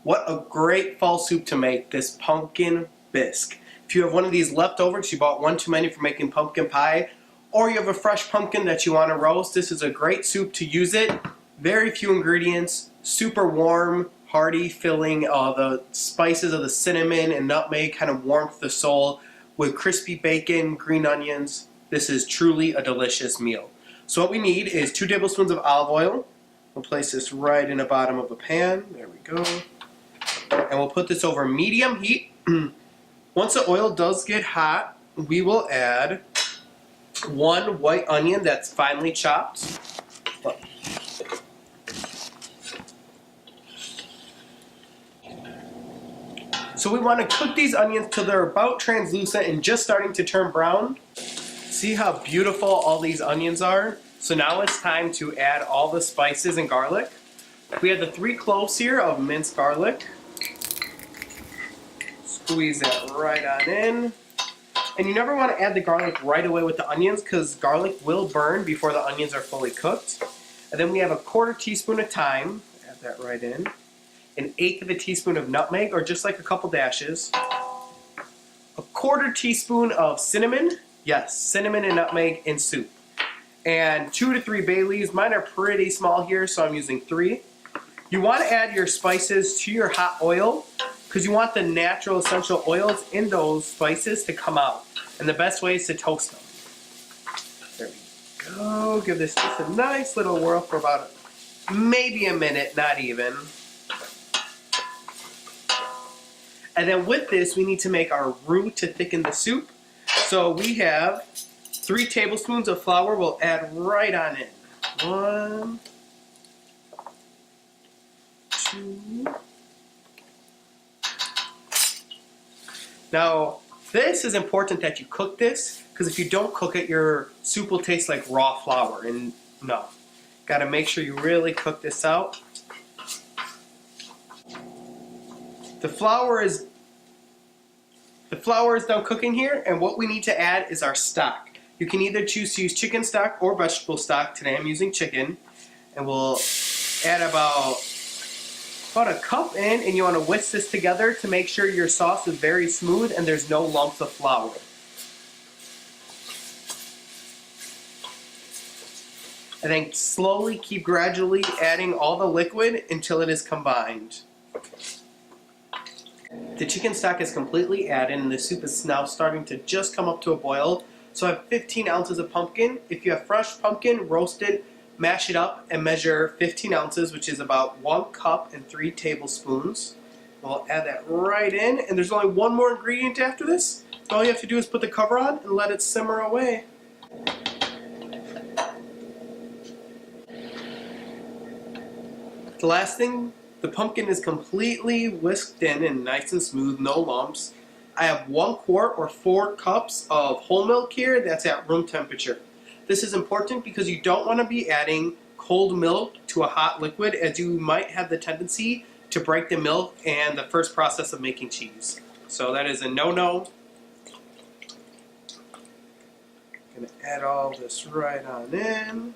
What a great fall soup to make, this pumpkin bisque. If you have one of these left over because you bought one too many for making pumpkin pie, or you have a fresh pumpkin that you want to roast, this is a great soup to use it. Very few ingredients, super warm, hearty, filling. The spices of the cinnamon and nutmeg kind of warmth the soul with crispy bacon, green onions. This is truly a delicious meal. So what we need is 2 tablespoons of olive oil. We'll place this right in the bottom of a pan. There we go. And we'll put this over medium heat. Once the oil does get hot, we will add 1 white onion that's finely chopped. So we want to cook these onions till they're about translucent and just starting to turn brown. See how beautiful all these onions are? So now it's time to add all the spices and garlic. We have the 3 cloves here of minced garlic. Squeeze that right on in. And you never want to add the garlic right away with the onions because garlic will burn before the onions are fully cooked. And then we have a 1/4 teaspoon of thyme. Add that right in. 1/8 of a teaspoon of nutmeg, or just like a couple dashes. A 1/4 teaspoon of cinnamon. Yes, cinnamon and nutmeg in soup. And 2 to 3 bay leaves. Mine are pretty small here, so I'm using 3. You want to add your spices to your hot oil because you want the natural essential oils in those spices to come out. And the best way is to toast them. There we go. Give this just a nice little whirl for about maybe a minute, not even. And then with this, we need to make our roux to thicken the soup. So we have 3 tablespoons of flour. We'll add right on in. 1, 2. Now, this is important that you cook this, because if you don't cook it, your soup will taste like raw flour. And no, got to make sure you really cook this out. The flour is done cooking here, and what we need to add is our stock. You can either choose to use chicken stock or vegetable stock. Today I'm using chicken, and we'll add about a cup in, and you want to whisk this together to make sure your sauce is very smooth and there's no lumps of flour. And then slowly keep gradually adding all the liquid until it is combined. The chicken stock is completely added and the soup is now starting to just come up to a boil. So I have 15 ounces of pumpkin. If you have fresh pumpkin, roasted, mash it up and measure 15 ounces, which is about 1 cup and 3 tablespoons. We'll add that right in, and there's only one more ingredient after this. All you have to do is put the cover on and let it simmer away. The last thing, the pumpkin is completely whisked in and nice and smooth, no lumps. I have 1 quart or 4 cups of whole milk here that's at room temperature. This is important because you don't want to be adding cold milk to a hot liquid, as you might have the tendency to break the milk and the first process of making cheese. So that is a no-no. Gonna add all this right on in.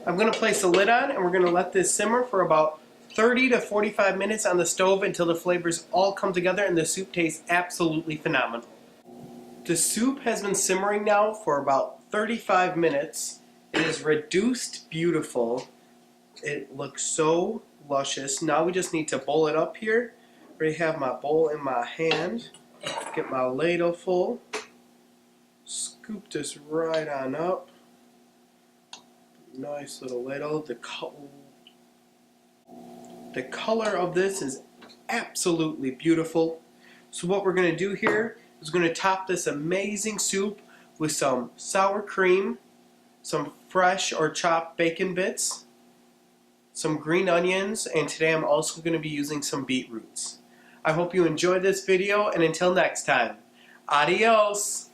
I'm going to place a lid on and we're going to let this simmer for about 30 to 45 minutes on the stove until the flavors all come together and the soup tastes absolutely phenomenal. The soup has been simmering now for about 35 minutes. It is reduced beautiful. It looks so luscious. Now we just need to bowl it up here. I already have my bowl in my hand. Get my ladle full. Scoop this right on up. Nice little ladle. The color of this is absolutely beautiful. So what we're going to do here is going to top this amazing soup with some sour cream, some fresh or chopped bacon bits, some green onions, and today I'm also going to be using some beetroots. I hope you enjoyed this video, and until next time, adios!